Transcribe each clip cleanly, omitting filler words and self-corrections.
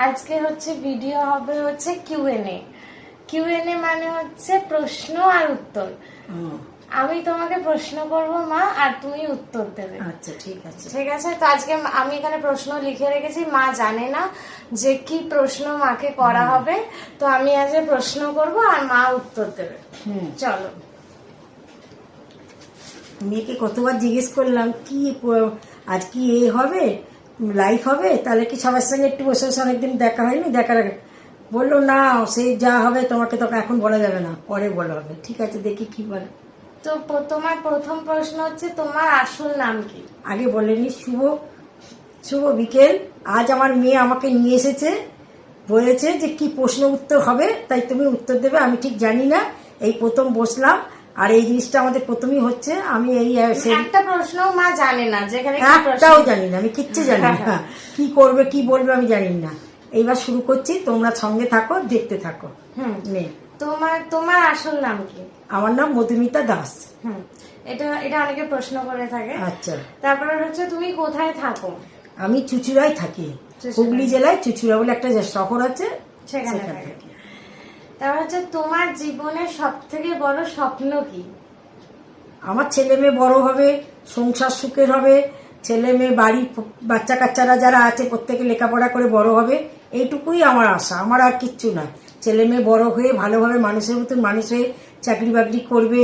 আজকে হচ্ছে ভিডিও হবে হচ্ছে কিউএনএ। কিউএনএ মানে হচ্ছে প্রশ্ন আর উত্তর। আমি তোমাকে প্রশ্ন করব মা, আর তুমি উত্তর দেবে। আচ্ছা ঠিক আছে। ঠিক আছে, তো আজকে আমি এখানে প্রশ্ন লিখে রেখেছি। মা জানে না যে কি প্রশ্ন মাকে করা হবে, তো আমি আজকে প্রশ্ন করব আর মা উত্তর দেবে। চলো। মেয়েকে কতবার জিজ্ঞেস করলাম কি আজ কি এ হবে, লাইফ হবে, তাহলে কি সবার সঙ্গে একটু বসে বসে অনেকদিন দেখা হয়নি, দেখার আগে বললো না সেই যা হবে তোমাকে তো এখন বলা যাবে না, পরে বলা হবে। ঠিক আছে, দেখি কি বলে। তো তোমার প্রথম প্রশ্ন হচ্ছে তোমার আসল নাম কি? আগে বলেনি। শুভ শুভ বিকেল। আজ আমার মেয়ে আমাকে নিয়ে এসেছে, বলেছে যে কি প্রশ্ন উত্তর হবে, তাই তুমি উত্তর দেবে। আমি ঠিক জানি না, এই প্রথম বসলাম, আর এই জিনিসটা আমাদের প্রথমই হচ্ছে। আমি এই একটা প্রশ্ন মা জানে না, যেখানে একটাও জানি না, আমি কিচ্ছু জানি না, কি করবে কি বলবে আমি জানি না। এইবার শুরু করছি, তোমরা সঙ্গে থাকো, দেখতে থাকো। তোমার আসল নাম কি? আমার নাম মধুমিতা দাস। এটা অনেকে প্রশ্ন করে থাকে। আচ্ছা। তারপরে হচ্ছে তুমি কোথায় থাকো? আমি চুচুড়ায় থাকি, হুগলি জেলায় চুচুড়া বলে একটা শহর আছে, সেখানে থাকি। তারপর হচ্ছে তোমার জীবনের সব থেকে বড় স্বপ্ন কি? আমার ছেলে মেয়ে বড় হবে, সংসার সুখের হবে, ছেলে মেয়ে বাড়ি বাচ্চা কাচ্চারা যারা আছে প্রত্যেকে লেখাপড়া করে বড় হবে, এইটুকুই আমার আশা। আমার আর কিচ্ছু না। ছেলে মেয়ে বড় হয়ে ভালোভাবে মানুষের মতন মানুষ হয়ে চাকরি বাকরি করবে,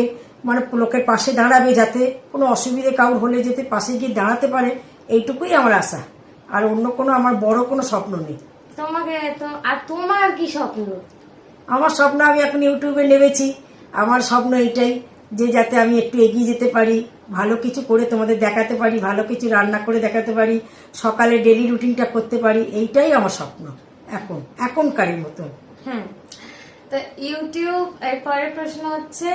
মানে লোকের পাশে দাঁড়াবে, যাতে কোনো অসুবিধে কাউর হলে যেতে পাশে গিয়ে দাঁড়াতে পারে, এইটুকুই আমার আশা। আর অন্য কোনো আমার বড় কোনো স্বপ্ন নেই। তোমার কি স্বপ্ন? আমার স্বপ্ন, আমি এখন ইউটিউবে নেমেছি, আমার স্বপ্ন এইটাই যে যাতে আমি একটু এগিয়ে যেতে পারি, ভালো কিছু করে তোমাদের দেখাতে পারি, ভালো কিছু রান্না করে দেখাতে পারি, সকালে ডেলি রুটিনটা করতে পারি, এইটাই আমার স্বপ্ন এখনকারের মতন। তো ইউটিউব, এরপরের প্রশ্ন হচ্ছে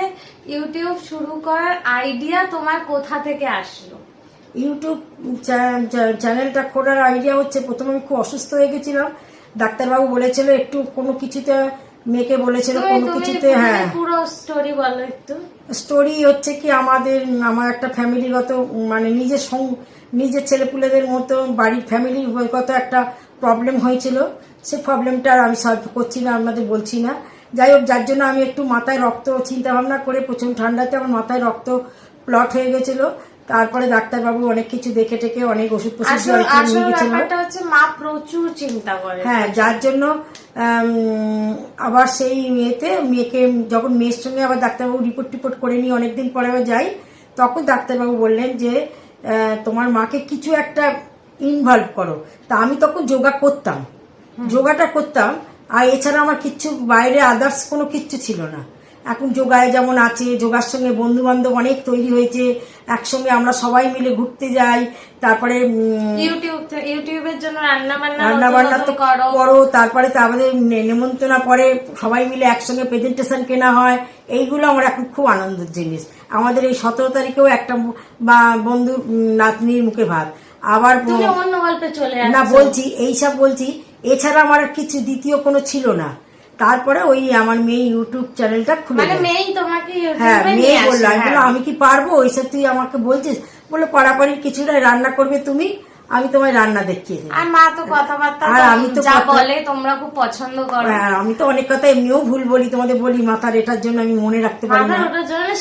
ইউটিউব শুরু করার আইডিয়া তোমার কোথা থেকে আসলো? ইউটিউব চ্যানেলটা খোলার আইডিয়া হচ্ছে, প্রথমে আমি খুব অসুস্থ হয়ে গেছিলাম, ডাক্তারবাবু বলেছিল একটু কোনো কিছুতে, মেয়েকে বলেছিল কোনো কিছুতে। হ্যাঁ, পুরো স্টোরি বলো একটু। স্টোরি হচ্ছে কি, আমার একটা ফ্যামিলিগত, মানে নিজের ছেলেপুলেদের মতো বাড়ির ফ্যামিলিগত একটা প্রবলেম হয়েছিল। সে প্রবলেমটা আর আমি সলভ করছি না, আপনাদের বলছি না। যাই হোক, যার জন্য আমি একটু মাথায় রক্ত চিন্তা ভাবনা করে, প্রচন্ড ঠান্ডাতে আমার মাথায় রক্ত প্লট হয়ে গেছিল। তারপরে ডাক্তারবাবু অনেক কিছু দেখে টেকে অনেক ওষুধ নিয়ে গেছিল। মা প্রচুর চিন্তা করে। হ্যাঁ, যার জন্য আবার সেই মেয়েকে যখন মেয়ের সঙ্গে আবার ডাক্তারবাবু রিপোর্ট করে নিয়ে অনেকদিন পরে আবার যাই, তখন ডাক্তারবাবু বললেন যে তোমার মাকে কিছু একটা ইনভলভ করো। তা আমি তখন যোগাটা করতাম, আর এছাড়া আমার কিচ্ছু বাইরে আদার্স কোনো কিচ্ছু ছিল না। এখন যোগায় যেমন আছে, যোগার সঙ্গে বন্ধু বান্ধব অনেক তৈরি হয়েছে, একসঙ্গে আমরা সবাই মিলে ঘুরতে যাই। তারপরে ইউটিউবের জন্য রান্না বান্না তো করো, তারপরে আমাদের নেমন্তন্ন পরে সবাই মিলে একসঙ্গে প্রেজেন্টেশন কেনা হয়। এইগুলো আমার এখন খুব আনন্দের জিনিস। আমাদের এই 17 তারিখেও একটা বন্ধু নাতনির মুখে ভাত। আবার না বলছি, এইসব বলছি, এছাড়া আমার আর কিছু দ্বিতীয় কোনো ছিল না। তারপরে ওই আমার মেয়ে ইউটিউব চ্যানেলটা খুলে, হ্যাঁ, মেয়ে বললো, আমি কি পারবো ওইসব, তুই আমাকে বলছিস? বললো পাড়াপাড়ির কিছুটা রান্না করবে তুমি, আমি তোমায় রান্না দেখিয়ে দেবো। আর মা তো কথাবার্তা, আর আমি তো যা বলে তোমরা খুব পছন্দ করো। হ্যাঁ, আমি তো অনেক কথা এমনিও ভুল বলি, তোমাদের বলি মাথার এটার জন্য আমি মনে রাখতে পারি না।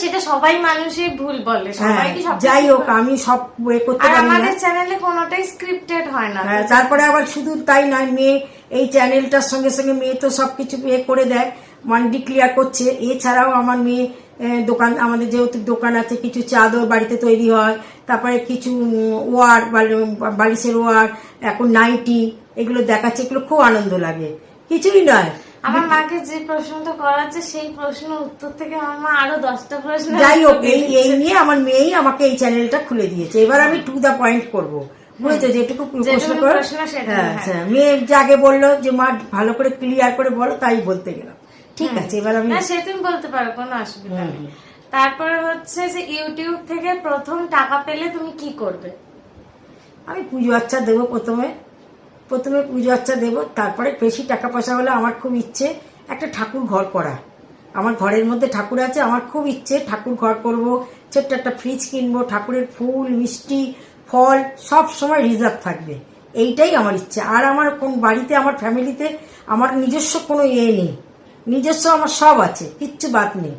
সেটা সবাই মানুষই ভুল বলে, সবাই কি সব। যাই হোক, আমি সব করতে পারি না। আমাদের চ্যানেলে কোনোটাই স্ক্রিপ্টেড হয় না। হ্যাঁ, তারপরে আবার শুধু তাই নয়, মেয়ে এই চ্যানেলটার সঙ্গে সঙ্গে মেয়ে তো সবকিছু করে দেয়, মানে ডিক্লিয়ার করছে। এছাড়াও আমার মেয়ে দোকান, আমাদের যেহেতু দোকান আছে, কিছু চাদর বাড়িতে তৈরি হয়, তারপরে কিছু ওয়ার, বালিশের ওয়ার, এখন নাইটি, এগুলো দেখাচ্ছে, এগুলো খুব আনন্দ লাগে। কিছুই নয়, আমার মাকে যে প্রশ্নটা করাচ্ছে সেই প্রশ্ন উত্তর থেকে আমার মা আরো 10টা প্রশ্ন। যাই হোক, এই নিয়ে আমার মেয়েই আমাকে এই চ্যানেলটা খুলে দিয়েছে। এবার আমি টু দা পয়েন্ট করবো, বুঝেছো, যেটুকু প্রশ্ন করো। হ্যাঁ, মেয়ে যাকে বললো যে মা ভালো করে ক্লিয়ার করে বলো, তাই বলতে গেলাম। ঠিক আছে, এবার আমি সে তুমি বলতে পারো, কোনো অসুবিধা নেই। তারপরে হচ্ছে যে ইউটিউব থেকে প্রথম টাকা পেলে তুমি কি করবে? আমি পুজো আচ্ছা দেবো, প্রথমে পুজো আচ্ছা দেবো। তারপরে বেশি টাকা পয়সা হলে আমার খুব ইচ্ছে একটা ঠাকুর ঘর করা। আমার ঘরের মধ্যে ঠাকুর আছে, আমার খুব ইচ্ছে ঠাকুর ঘর করব, ছোট্ট একটা ফ্রিজ কিনবো, ঠাকুরের ফুল মিষ্টি ফল সব সময় রিজার্ভ থাকবে, এইটাই আমার ইচ্ছা। আর আমার কোন বাড়িতে, আমার ফ্যামিলিতে আমার নিজস্ব কোনো নেই, নিজস্ব আমার সব আছে, কিচ্ছু বাদ নেই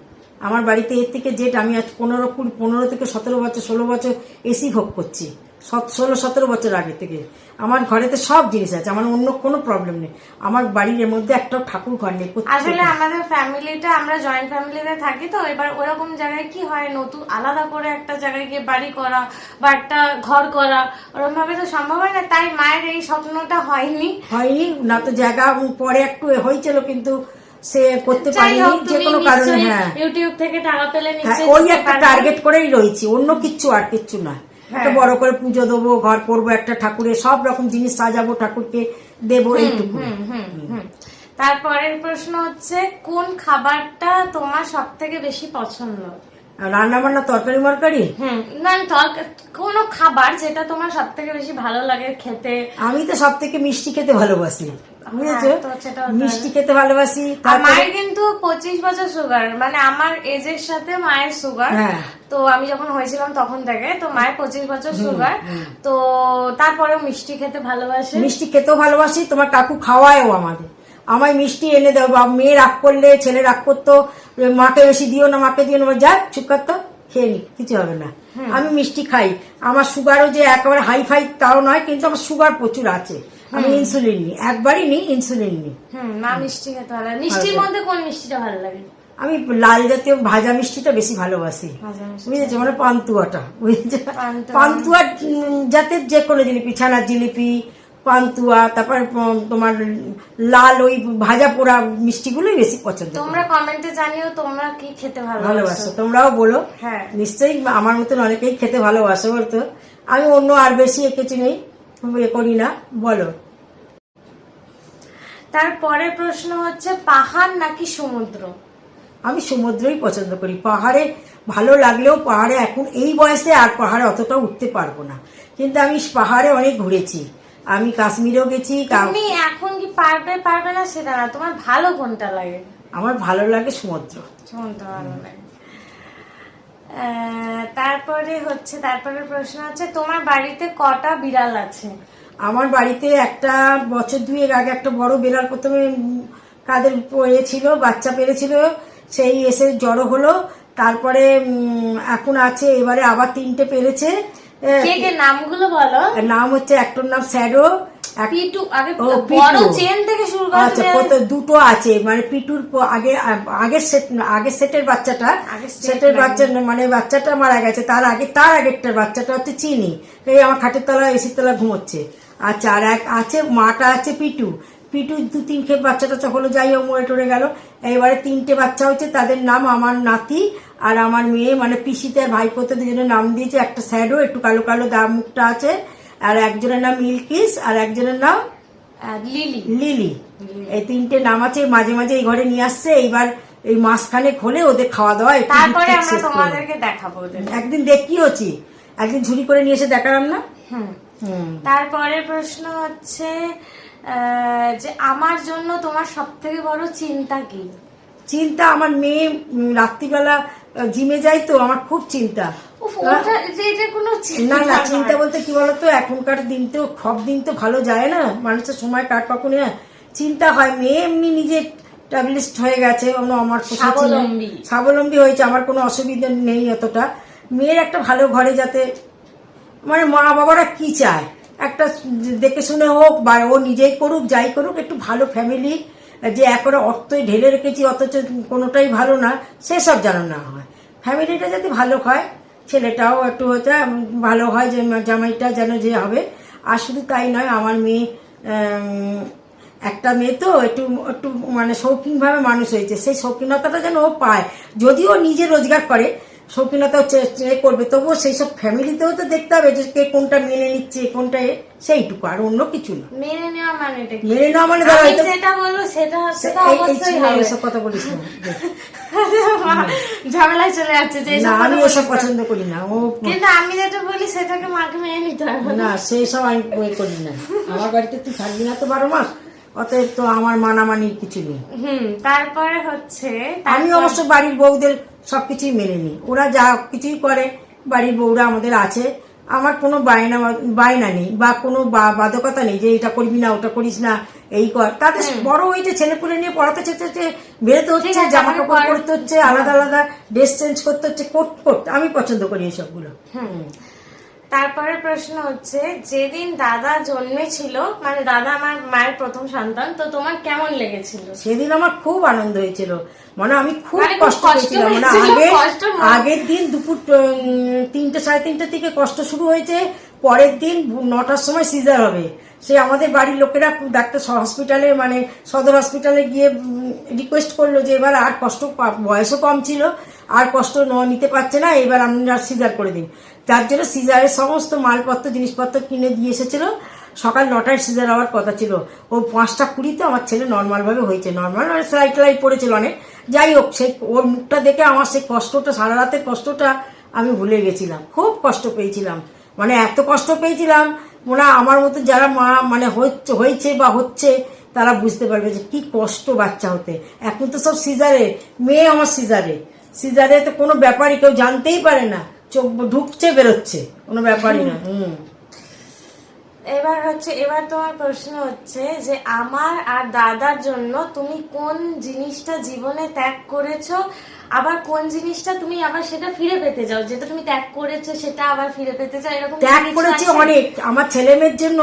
আমার বাড়িতে। এর থেকে জেড আমি আজ 15 থেকে 17 বছর 16 বছর এসি ভোগ করছি, 16-17 বছর আগে থেকে আমার ঘরেতে সব জিনিস আছে, আমার অন্য কোনো প্রবলেম নেই। আমার বাড়ির মধ্যে একটা ঠাকুর ঘর নেই। আসলে আমাদের ফ্যামিলিটা, আমরা জয়েন্ট ফ্যামিলিতে থাকি তো, এবার ওরকম জায়গায় কি হয়, নতুন আলাদা করে একটা জায়গায় গিয়ে বাড়ি করা বা একটা ঘর করা ওরকম ভাবে তো সম্ভব হয় না, তাই মায়ের এই স্বপ্নটা হয়নি না। তো জায়গা পরে একটু হয়েছিল, কিন্তু সে করতে পারিনি যে কোনো কারণে। হ্যাঁ, ইউটিউব থেকে টাকা পেলে নিশ্চয়ই ওই একটা টার্গেট করেই রয়েছি, অন্য কিচ্ছু আর কিচ্ছু না। একটা বড় করে পুজো দেবো, ঘর করবো, একটা ঠাকুরের সব রকম জিনিস সাজাবো, ঠাকুরকে দেবো, এইটুকু। তারপরের প্রশ্ন হচ্ছে, কোন খাবারটা তোমার সব থেকে বেশি পছন্দ? রান্না বান্না, তরকারি মরকারি? না, কোনো খাবার যেটা তোমার সব থেকে বেশি ভালো লাগে খেতে। আমি তো সব থেকে মিষ্টি খেতে ভালোবাসি, বুঝেছো, মিষ্টি খেতে ভালোবাসি। মায়ের কিন্তু 25 বছর সুগার, মানে আমার এজের সাথে মায়ের সুগার। তো আমি যখন হয়েছিলাম তখন থেকে, তো মায়ের 25 বছর সুগার, তো তারপরেও মিষ্টি খেতে ভালোবাসে। মিষ্টি খেতেও ভালোবাসি, তোমার কাকু খাওয়ায়ও আমাদের, আমায় মিষ্টি এনে দেবো। বা মেয়ে রাগ করলে, ছেলে রাগ করতো, মাকে বেশি দিও না, মাকে দিও না, যা চুপ করতো, খেয়ে নি, কিছু হবে না। আমি মিষ্টি খাই। আমার সুগারও যে একেবারে হাই ফাই তাও নয়, কিন্তু আমার সুগার প্রচুর আছে। আমি ইনসুলিন নিই, একবারই নিই ইনসুলিন নিই। না, মিষ্টি খেতে ভালো। মিষ্টির মধ্যে কোন মিষ্টিটা ভালো লাগে? আমি লাল জাতীয় ভাজা মিষ্টিটা বেশি ভালোবাসি, বুঝেছো, মানে পান্তুয়াটা, বুঝেছো, পান্তুয়া জাতের যে কোনো জিলিপি, ছানার জিলিপি, পান্তুয়া, তারপর তোমার লাল ওই ভাজা পোড়া মিষ্টিগুলোই বেশি পছন্দ। তোমরা কমেন্টে জানিও তোমরা কি খেতে ভালোবাসো, তোমরাও বলো। হ্যাঁ, নিশ্চয়ই আমার মতন অনেকেই খেতে ভালোবাসো বলতো। আমি অন্য আর বেশি কিছু নেই করি না, বলো। তারপরের প্রশ্ন হচ্ছে, পাহাড় নাকি সমুদ্র? আমি সমুদ্রই পছন্দ করি। পাহাড়ে ভালো লাগলেও পাহাড়ে এখন এই বয়সে আর পাহাড়ে অতটা উঠতে পারবো না, কিন্তু আমি পাহাড়ে অনেক ঘুরেছি। আমি কাশ্মীরেও গেছি। তুমি এখন কি পারবে না সেটা না, তোমার ভালো কোনটা লাগে? আমার ভালো লাগে সমুদ্র। সমুদ্র ভালো লাগে। তারপরে প্রশ্ন হচ্ছে, তোমার বাড়িতে কটা বিড়াল আছে? আমার বাড়িতে একটা বছর 2 আগে একটা বড় বিড়াল প্রথমে কাদের পড়েছিল, বাচ্চা পেরেছিল, সেই এসে জড়ো হলো। তারপরে এখন আছে, এবারে আবার 3টে পেরেছে। নামগুলো বলো। নাম হচ্ছে, একটার নাম শ্যাডো, পিটু। আগে বড় চেন থেকে শুরু করে। আচ্ছা, কত দুটো আছে, মানে পিটুর আগের সেটের বাচ্চাটা, সেটের বাচ্চা মানে বাচ্চাটা মারা গেছে, তার আগেরটার বাচ্চাটা হচ্ছে চিনি, এই আমার খাটের তলা এসির তলা ঘুমোচ্ছে। আচ্ছা, আর এক আছে মাটা আছে পিটু। পিটু 2-3 খেপ বাচ্চাটা হলো, যাই হোক মরে টরে গেল। এবারে 3টে বাচ্চা হচ্ছে, তাদের নাম আমার নাতি আর আমার মেয়ে, মানে পিসিতে ভাইপোতে দুজনের নাম দিয়েছে। একটা শ্যাডো, একটু কালো কালো মুখটা আছে, আর একজনের নাম মিল্কিস, আর একজনের নাম লিলি। এই 3টে নাম আছে। মাঝে মাঝে এই ঘরে নিয়ে আসছে। এইবার এই মাসখানেক হলে ওদের খাওয়া দাওয়া, তারপরে আমরা তোমাদেরকে দেখাবো। একদিন দেখিয়েছি, একদিন ঝুড়ি করে নিয়ে এসে দেখালাম না। তারপরে প্রশ্ন হচ্ছে যে, আমার জন্য তোমার সব থেকে বড় চিন্তা কি? চিন্তা, আমার মেয়ে রাত্রিবেলা জিমে যায়, তো আমার খুব চিন্তা। না না, চিন্তা বলতে কি বলতো, এখনকার দিন তো সব দিন তো ভালো যায় না, মানুষের সময় কাট কখনো চিন্তা হয়। মেয়ে এমনি নিজে স্টাবলিশড হয়ে গেছে, আমার স্বাবলম্বী হয়েছে, আমার কোনো অসুবিধা নেই অতটা। মেয়ের একটা ভালো ঘরে যাতে, মানে মা বাবারা কি চায়, একটা দেখে শুনে হোক, বা ও নিজেই করুক, যাই করুক, একটু ভালো ফ্যামিলি, যে একবারে অর্থই ঢেলে রেখেছি অথচ কোনোটাই ভালো না, সেসব যেন না হয়। ফ্যামিলিটা যাতে ভালো হয়, ছেলেটাও একটু হচ্ছে ভালো হয়, যে জামাইটা যেন যে হবে। আর শুধু তাই নয়, আমার মেয়ে একটা মেয়ে তো একটু একটু মানে শৌখিনভাবে মানুষ হয়েছে, সেই শৌখিনতাটা যেন ও পায়। যদিও নিজে রোজগার করে, শৌখিনতা করবে, তবুও সেই সব ফ্যামিলিতেও তো দেখতে হবে যে কে কোনটা মেনে নিচ্ছে, কোনটা সেইটুকু, আর অন্য কিছু না। মেনে নেওয়া মানে এসব কথা বলিস না, ঝামেলায় চলে যাচ্ছে যে আমি ওসব পছন্দ করি না। ও কিন্তু আমি যেটা বলি সেটাকে মাকে মেনে নিতে হবে না, সেই সব আমি করি না। আমার বাড়িতে তুই থাকবি না তো 12 মাস, অতএব তো আমার মানামানির কিছু নেই। তারপরে হচ্ছে, আমি অবশ্য বাড়ির বউদের সবকিছুই মেনে নিই, ওরা যা কিছুই করে, বাড়ির বউরা আমাদের আছে, আমার কোনো বায়না নেই বা কোনো বাধকতা নেই যে এটা করবি না, ওটা করিস না, এই কর। তাদের বড় হয়েছে, ছেলেপুলে নিয়ে পড়াতে চেয়েছে, বেরোতে হচ্ছে, জামা কাপড় পরতে হচ্ছে, আলাদা আলাদা ড্রেস চেঞ্জ করতে হচ্ছে, করতে আমি পছন্দ করি এসবগুলো। তারপরে প্রশ্ন হচ্ছে, যেদিন দাদা জন্মেছিল, মানে দাদা আমার মায়ের প্রথম সন্তান, তো তোমার কেমন লেগেছিল? সেদিন আমার খুব আনন্দ হয়েছিল, মানে আমি খুব কষ্ট পেয়েছিলাম। মানে আগের দিন দুপুর 3টে 3:30 থেকে কষ্ট শুরু হয়েছে, পরের দিন 9টার সময় সিজার হবে। সে আমাদের বাড়ির লোকেরা ডাক্তার হসপিটালে, মানে সদর হসপিটালে গিয়ে রিকোয়েস্ট করলো যে এবার আর কষ্ট, বয়সও কম ছিল, আর কষ্ট নিতে পারছে না, এবার আমরা সিজার করে দিন। যার জন্য সিজারের সমস্ত মালপত্র জিনিসপত্র কিনে দিয়ে এসেছিল। সকাল 9টায় সিজার হওয়ার কথা ছিল, ও 5:20 আমার ছেলে নর্মাল ভাবে হয়েছে। নর্মাল মানে সেলাই টেলাই পড়েছিল অনেক, যাই হোক, সেই ওর মুখটা দেখে আমার সেই কষ্টটা, সারা রাতের কষ্টটা আমি ভুলে গেছিলাম। খুব কষ্ট পেয়েছিলাম, মানে এত কষ্ট পেয়েছিলাম, মনে আমার মতো যারা মা মানে হয়েছে বা হচ্ছে তারা বুঝতে পারবে যে কি কষ্ট বাচ্চা হতে। এখন তো সব সিজারে, মেয়ে আমার সিজারে তো কোনো ব্যাপারই কেউ জানতেই পারে না, চোখ ঢুকছে বেরোচ্ছে, কোনো ব্যাপারই না। এবার তোমার প্রশ্ন হচ্ছে যে আমার আর দাদার জন্য তুমি কোন জিনিসটা জীবনে ত্যাগ করেছো, আবার কোন জিনিসটা তুমি আবার সেটা ফিরে পেতে যাও, যেটা তুমি ত্যাগ করেছো সেটা আবার ফিরে পেতে চাও, এরকম ত্যাগ করেছি অনেক। আমার ছেলে মেয়ের জন্য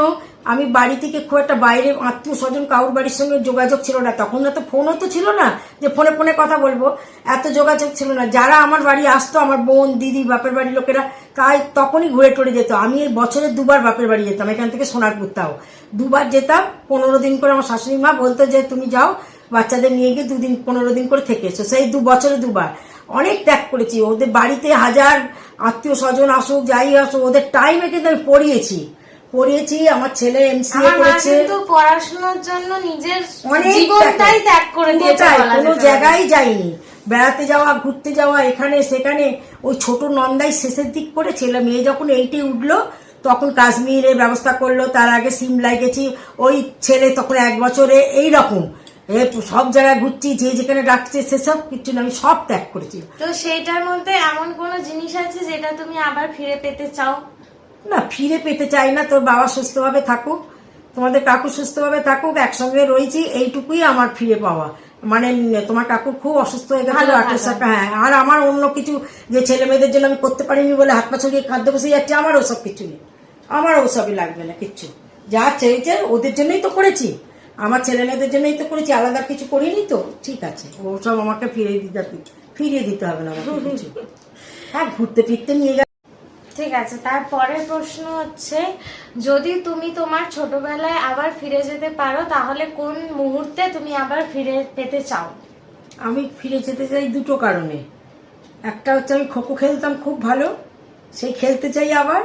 আমি বাড়ি থেকে খুব একটা বাইরে আত্মীয় স্বজন কারোর বাড়ির সঙ্গে যোগাযোগ ছিল না, তখন তো ফোনও তো ছিল না যে ফোনে ফোনে কথা বলবো, এত যোগাযোগ ছিল না। যারা আমার বাড়ি আসতো, আমার বোন, দিদি, বাপের বাড়ির লোকেরা, তাই তখনই ঘুরে টরে যেত। আমি বছরে 2বার বাপের বাড়ি যেতাম, এখান থেকে সোনারপুর, তাও 2বার যেতাম। 15 দিন করে আমার শাশুড়ি মা বলতো যে তুমি যাও বাচ্চাদের নিয়ে গিয়ে 2 দিন 15 দিন করে থেকে এসো। সেই বছরে 2বার অনেক ত্যাগ করেছি। ওদের বাড়িতে হাজার আত্মীয় স্বজন আসুক, যাই আসুক, ওদের টাইমে কিন্তু আমি পড়িয়েছি। আমার ছেলে এমসিএ করেছে, পড়াশোনার জন্য নিজের জীবনটাই ত্যাগ করে দিয়েছে, কোনো জায়গায় যায়নি। বেড়াতে যাওয়া, ঘুরতে যাওয়া, এখানে সেখানে। ওই ছোট নন্দাই শেষের দিক করে, ছেলে মেয়ে যখন 8-এ উঠলো তখন কাশ্মীরের ব্যবস্থা করলো, তার আগে সিমলায় গেছি। ওই ছেলে তখন 1 বছরে, এইরকম সব জায়গায় ঘুরছি, যে যেখানে ডাকছে সেসব কিছু না, আমি সব ত্যাগ করেছি। তো সেইটার মধ্যে এমন কোন জিনিস আছে যেটা তুমি আবার ফিরে পেতে চাও? না, ফিরে পেতে চাই না। তোর বাবা সুস্থভাবে থাকুক, তোমাদের কাকু সুস্থভাবে থাকুক, একসঙ্গে রয়েছি, এইটুকুই আমার ফিরে পাওয়া। মানে তোমার কাকু খুব অসুস্থ হয়ে গেছিল 28 হ্যাঁ, আর আমার অন্য কিছু যে ছেলে মেয়েদের জন্য আমি করতে পারিনি বলে হাত পা ছড়িয়ে খাদ্য বসে যাচ্ছে, আমার ওসব কিছু নেই, আমার ওসবই লাগবে না কিচ্ছু। যা চেয়েছে ওদের জন্যই তো করেছি, আমার ছেলে মেয়েদের জন্যই তো করেছি, আলাদা কিছু করিনি। তো ঠিক আছে, ওসব আমাকে ফিরিয়ে দিতে হবে না আমাকে কিছু। হ্যাঁ, ঘুরতে ফিরতে নিয়ে গেছে। ঠিক আছে, তারপরের প্রশ্ন হচ্ছে, যদি তুমি তোমার ছোটবেলায় আবার ফিরে যেতে পারো তাহলে কোন মুহূর্তে তুমি আবার ফিরে পেতে চাও? আমি ফিরে যেতে চাই 2টো কারণে। একটা হচ্ছে আমি খোখো খেলতাম খুব ভালো, সেই খেলতে চাই আবার।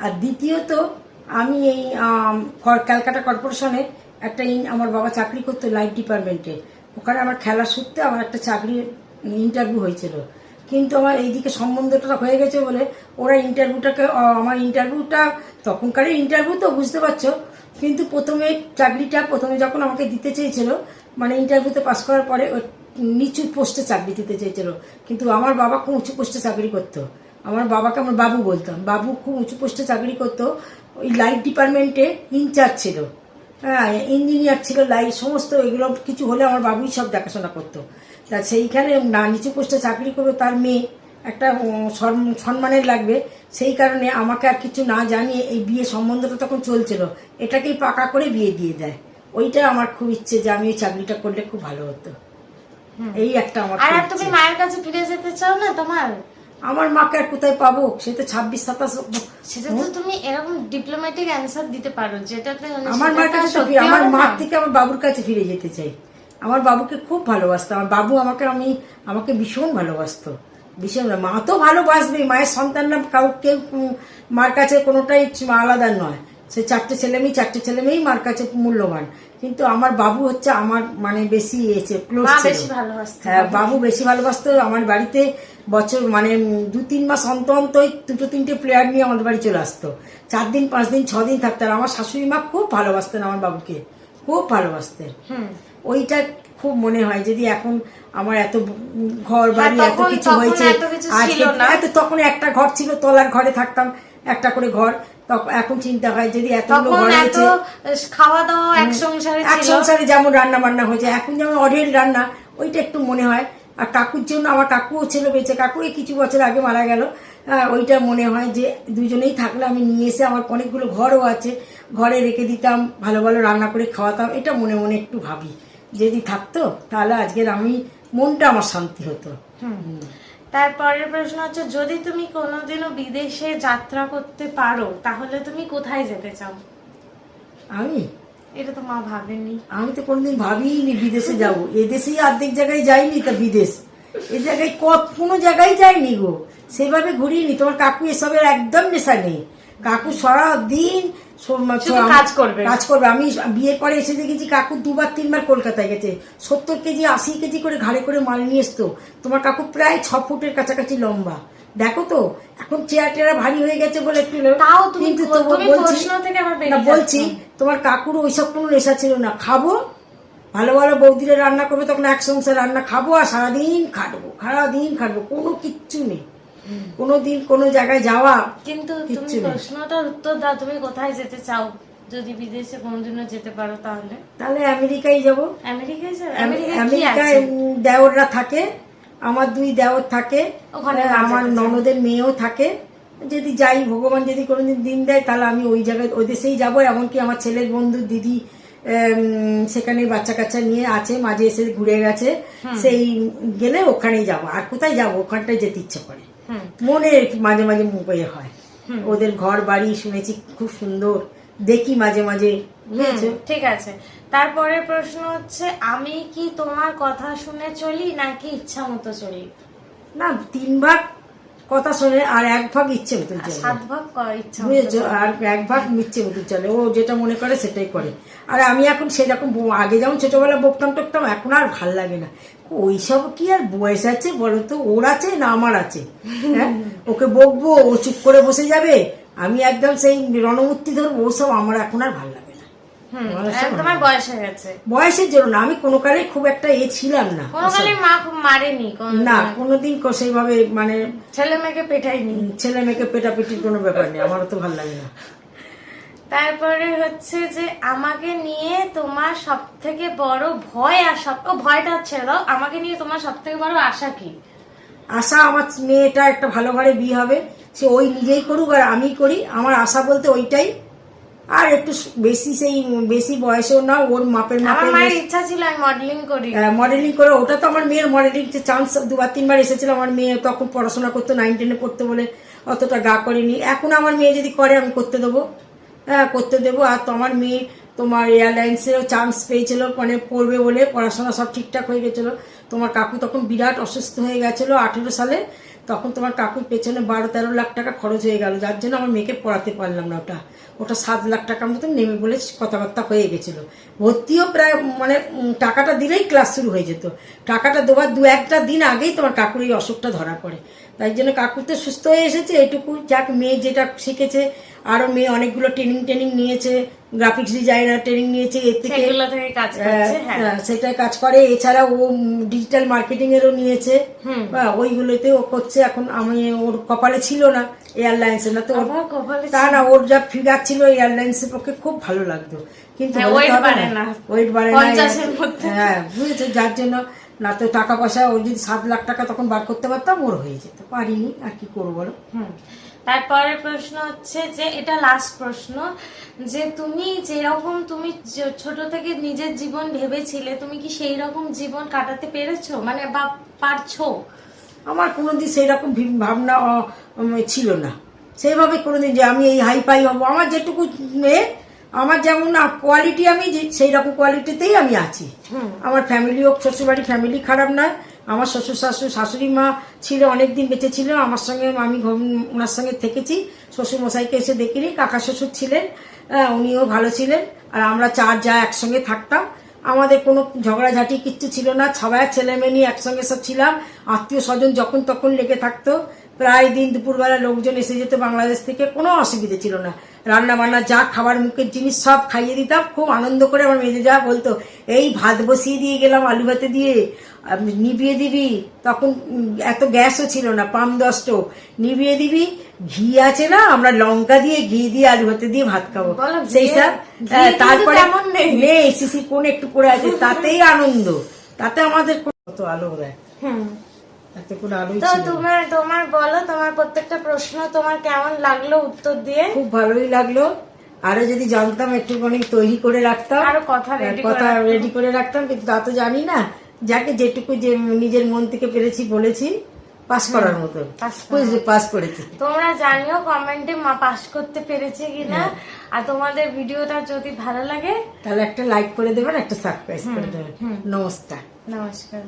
আর দ্বিতীয়ত আমি এই ক্যালকাটা কর্পোরেশনে একটা আমার বাবা চাকরি করতো লাইট ডিপার্টমেন্টে, ওখানে আমার খেলার সূত্রে আমার একটা চাকরির ইন্টারভিউ হয়েছিল। কিন্তু আমার এইদিকে সম্বন্ধটা হয়ে গেছে বলে ওরা আমার ইন্টারভিউটা তখনকারের ইন্টারভিউ তো বুঝতে পারছো, কিন্তু প্রথমে যখন আমাকে দিতে চেয়েছিল, মানে ইন্টারভিউতে পাস করার পরে নিচু পোস্টে চাকরি দিতে চেয়েছিল। কিন্তু আমার বাবা খুব উঁচু পোস্টে চাকরি করতো, আমার বাবাকে আমার বাবু বলতাম, বাবু খুব উঁচু পোস্টে চাকরি করতো, ওই লাইট ডিপার্টমেন্টে ইনচার্জ ছিল, হ্যাঁ ইঞ্জিনিয়ার ছিল, লাইট সমস্ত এগুলো কিছু হলে আমার বাবুই সব দেখাশোনা করতো। তা সেইখানে না নিচু পোস্টে চাকরি করবে, তার মেয়ে একটা সম্মানের লাগবে, সেই কারণে আমাকে আর কিছু না জানিয়ে এই বিয়ে সম্বন্ধটা তখন চলছিল, এটাকেই পাকা করে বিয়ে দিয়ে দেয়। ওইটা আমার খুব ইচ্ছে যে আমি ওই চাকরিটা করলে খুব ভালো হতো, এই একটা আমার। আর তুমি মায়ের কাছে ফিরে যেতে চাও না তোমার? আমার মাকে আর কোথায় পাবো, সে তো 26-27। সেটা তো তুমি এরকম ডিপ্লোম্যাটিক অ্যান্সার দিতে পারো যেটাতে আমার মার কাছে, আমার মা থেকে আমার বাবুর কাছে ফিরে যেতে চাই। আমার বাবুকে খুব ভালোবাসতো, আমার বাবু আমাকে ভীষণ ভালোবাসতো, ভীষণ। মা তো ভালোবাসবে, মায়ের সন্তানরা কেউ মার কাছে কোনোটাই আলাদা নয়। সে 4টে ছেলে মেয়েই মার কাছে মূল্যবান, কিন্তু আমার বাবু হচ্ছে আমার মানে বেশি ক্লোজ ছিল। হ্যাঁ, বাবু বেশি ভালোবাসতো। আমার বাড়িতে বছর মানে 2-3 মাস অন্তর 2-3টে প্লেয়ার নিয়ে আমাদের বাড়ি চলে আসতো, 4 দিন 5 দিন 6 দিন থাকতো। আর আমার শাশুড়ি মা খুব ভালোবাসতেন আমার বাবুকে, খুব ভালোবাসতেন। ওইটা খুব মনে হয় যদি এখন আমার এত ঘর বাড়ি এত কিছু হয়েছে, তখন একটা ঘর ছিল, তলার ঘরে থাকতাম, একটা করে ঘর। তখন এখন চিন্তা হয় যদি এতগুলো তখন ঘর এত হয়েছে, খাওয়া দাওয়া এক সংসারে এক ছিল। সংসারে যেমন রান্না বান্না হয়েছে, এখন যেমন অঢেল রান্না, ওইটা একটু মনে হয়। আর কাকুর জন্য, আমার কাকুও ছিল বেঁচে, কাকু এই কিছু বছর আগে মারা গেল, ওইটা মনে হয় যে দুজনেই থাকলে আমি নিয়ে এসে, আমার অনেকগুলো ঘরও আছে, ঘরে রেখে দিতাম, ভালো ভালো রান্না করে খাওয়াতাম। এটা মনে মনে একটু ভাবি, যদি থাকতো তাহলে আজকের আমি মনটা আমার শান্তি হতো। তারপরের প্রশ্ন হচ্ছে, যদি তুমি কোনোদিনও বিদেশে যাত্রা করতে পারো তাহলে তুমি কোথায় যেতে চাও? আমি এটা তো মা ভাবেনি। আমি তো কোনোদিন ভাবিনি বিদেশে যাব। এদেশেই অর্ধেক জায়গায় যাইনি, তা বিদেশ এ জায়গায় কোনো জায়গায় যাইনি গো, সেভাবে ঘুরিনি। তোমার কাকু এসবের একদম নেশা নেই। কাকু সারাদিন কাজ করবে। আমি বিয়ের পরে এসে দেখেছি কাকু 2বার 3বার কলকাতায় গেছে, 70 কেজি 80 কেজি করে ঘাড়ে করে মাল নিয়ে আসতো। তোমার কাকু প্রায় 6 ফুটের কাছাকাছি লম্বা, দেখো তো। এখন চেয়ার টেয়ারা ভারী হয়ে গেছে বলে একটু, তাও তুমি কিন্তু প্রশ্ন থেকে আবার বেরিয়ে যাচ্ছ। বলছি তোমার কাকুর ওইসব কোনো নেশা ছিল না। খাবো, ভালো ভালো বৌদিরা রান্না করবে, তখন এক সংসার রান্না খাবো আর সারাদিন খাটবো, কোনো কিচ্ছু নেই। কোনোদিন কোনো জায়গায় যাওয়া কিন্তু তুমি প্রশ্নটার উত্তর দাও, তুমি কোথায় যেতে চাও যদি বিদেশে কোনোদিনও যেতে পারো? তাহলে আমেরিকায় যাবো। আমেরিকায় যাবে? আমেরিকায় দেওররা থাকে, আমার 2 দেওর থাকে, আমার ননদের মেয়েও থাকে। যদি যাই, ভগবান যদি কোনোদিন দিন দেয়, তাহলে আমি ওই জায়গায় ওই দেশেই যাবো। এমনকি আমার ছেলের বন্ধু দিদি সেখানে বাচ্চা কাচ্চা নিয়ে আছে, মাঝে এসে ঘুরে গেছে, সেই গেলে ওখানেই যাব। আর কোথায় যাব, ওখানটায় যেতে ইচ্ছে করে, মনে মাঝে মাঝে মুখে হয়। ওদের ঘর বাড়ি শুনেছি খুব সুন্দর, দেখি মাঝে মাঝে। ঠিক আছে। তারপরে প্রশ্ন হচ্ছে, আমি কি তোমার কথা শুনে চলি নাকি ইচ্ছা মতো চলি? না, 3 ভাগ কথা শুনে আর 1 ভাগ ইচ্ছে মতো চলে, 7 ভাগ ইচ্ছা বুঝেছো, আর 1 ভাগ ইচ্ছে মতো চলে। ও যেটা মনে করে সেটাই করে। আর আমি এখন সেরকম, আগে যেমন ছোটবেলা বকতাম টকতাম, এখন আর ভাল লাগে না। ওইসব কি আর বয়স আছে বলো তো? ওর আছে না আমার আছে? হ্যাঁ, ওকে বকবো, ও চুপ করে বসে যাবে, আমি একদম সেই রণমূর্তি ধরবো, ওসব আমার এখন আর ভাল লাগে না। তোমার বয়স হয়ে গেছে। বয়সের জন্য না, আমি কোনো কালে খুব একটা ছিলাম না, কোনোকালে মা খুব মারেনি না, কোনোদিন সেইভাবে, মানে ছেলে মেয়েকে পেটাইনি, ছেলে মেয়েকে পেটাপিটির কোনো ব্যাপার নেই, আমারও তো ভালো লাগে না। তারপরে হচ্ছে যে, আমাকে নিয়ে তোমার সব থেকে বড় ভয় আর ভয়টা ছেড়ে দাও, আমাকে নিয়ে তোমার সব থেকে বড় আশা কি? আশা, আমার মেয়েটা একটা ভালো ঘরে বিয়ে হবে, সে ওই নিজেই করুক আর আমি করি, আমার আশা বলতে ওইটাই। আর একটু বেশি বয়সেও না, ওর মাপের মায়ের ইচ্ছা ছিল আমি মডেলিং করি, মডেলিং করে। ওটা তো আমার মেয়ের মডেলিং চান্স 2বার 3বার এসেছিল। আমার মেয়ে তখন পড়াশোনা করতো, 9, 10-এ পড়তো বলে অতটা গা করেনি। এখন আমার মেয়ে যদি করে আমি করতে দেবো, করতে দেবো। আর তোমার মেয়ে তোমার এয়ারলাইন্সেও চান্স পেয়েছিল, মানে পড়বে বলে, পড়াশোনা সব ঠিকঠাক হয়ে গেছিল। তোমার কাকু তখন বিরাট অসুস্থ হয়ে গেছিল 18 সালে, তখন তোমার কাকুর পেছনে 12-13 লাখ টাকা খরচ হয়ে গেল, যার জন্য আমার মেয়েকে পড়াতে পারলাম না। ওটা 7 লাখ টাকার মতন নেমে বলে কথাবার্তা হয়ে গেছিল। ভর্তিও প্রায়, মানে টাকাটা দিলেই ক্লাস শুরু হয়ে যেত। টাকাটা দেওয়ার 2-1টা দিন আগেই তোমার কাকুর এই অসুখটা ধরা পড়ে। তাই জন্য কাকু তো সুস্থ হয়ে এসেছে, এটুকু যাক। মেয়ে যেটা শিখেছে, আরো মেয়ে অনেকগুলো ট্রেনিং নিয়েছে, গ্রাফিক্স ডিজাইনার ট্রেনিং নিয়েছে, এর থেকে সেটাই কাজ করে। এছাড়া ও ডিজিটাল মার্কেটিং এরও নিয়েছে, ওইগুলোতে ও করছে। এখন আমি, ওর কপালে ছিল না এয়ারলাইন্সে, না তো তা না, ওর যা ফিগার ছিল এয়ারলাইন্সের পক্ষে খুব ভালো লাগতো, কিন্তু ওয়েট বাড়ে না, হ্যাঁ বুঝেছো, যার জন্য। না তো টাকা পয়সা, ওর যদি 7 লাখ টাকা তখন বার করতে পারতাম, ওর হয়ে যেত, পারিনি, আর কি করবো বলো। তারপরের প্রশ্ন হচ্ছে যে, এটা লাস্ট প্রশ্ন, যে তুমি যেরকম তুমি ছোট থেকে নিজের জীবন ভেবেছিলে, তুমি কি সেই রকম জীবন কাটাতে পেরেছো, মানে বা পারছো? আমার কোনোদিন সেই রকম ভাবনা ছিল না, সেইভাবে কোনোদিন যে আমি এই হাই পাই হবো। আমার যেটুকু আমার যেমন কোয়ালিটি, আমি সেই রকম কোয়ালিটিতেই আমি আছি। আমার ফ্যামিলিও, শ্বশুরবাড়ি ফ্যামিলি খারাপ নয়। আমার শ্বশুর শাশুড়ি মা ছিল, অনেকদিন বেঁচে ছিল আমার সঙ্গে, আমি ওনার সঙ্গে থেকেছি। শ্বশুর মশাইকে এসে দেখিনি, কাকা শ্বশুর ছিলেন, উনিও ভালো ছিলেন। আর আমরা 4 যা একসঙ্গে থাকতাম, আমাদের কোনো ঝগড়াঝাটি কিচ্ছু ছিল না। সবাই ছেলে মেয়ে নিয়ে একসঙ্গে সব ছিলাম, আত্মীয় স্বজন যখন তখন লেগে থাকতো। প্রায় দিন দুপুরবেলা লোকজন এসে যেত বাংলাদেশ থেকে, কোনো অসুবিধা ছিল না। রান্না বান্না যা খাবার মুখের জিনিস সব খাইয়ে দিতাম, খুব আনন্দ করে। আমার মেয়ে যা বলতো, এই ভাত বসিয়ে দিয়ে গেলাম আলু ভাতে দিয়ে, নিভিয়ে দিবি, তখন এত গ্যাসও ছিল না, পাম 10টো নিভিয়ে দিবি, ঘি আছে না, আমরা লঙ্কা দিয়ে ঘি দিয়ে আলু ভাতে দিয়ে ভাত খাবো বলো, সেই সব। ঘি কিন্তু তারপরে তেমন নেই। নেই, সিসি কোন একটু পড়ে আছে, তাতেই আনন্দ, তাতে আমাদের কত আলো দেয়, তাতে কোনো আলোই তো ছিল না। তোমার বলো, তোমার প্রত্যেকটা প্রশ্ন তোমার কেমন লাগলো উত্তর দিয়ে? খুব ভালোই লাগলো। আরো যদি জানতাম একটুখানি তৈরি করে রাখতাম, আরো কথা রেডি করে রাখতাম, কিন্তু তা তো জানি না। যাকে যেটুকু যে নিজের মন থেকে পেরেছি বলেছি, পাস করার মতো পাস করেছি। তোমরা জানিও কমেন্টে পাস করতে পেরেছে কিনা। আর তোমাদের ভিডিওটা যদি ভালো লাগে তাহলে একটা লাইক করে দেবেন, একটা সাবস্ক্রাইব করে দেবেন। নমস্কার। নমস্কার।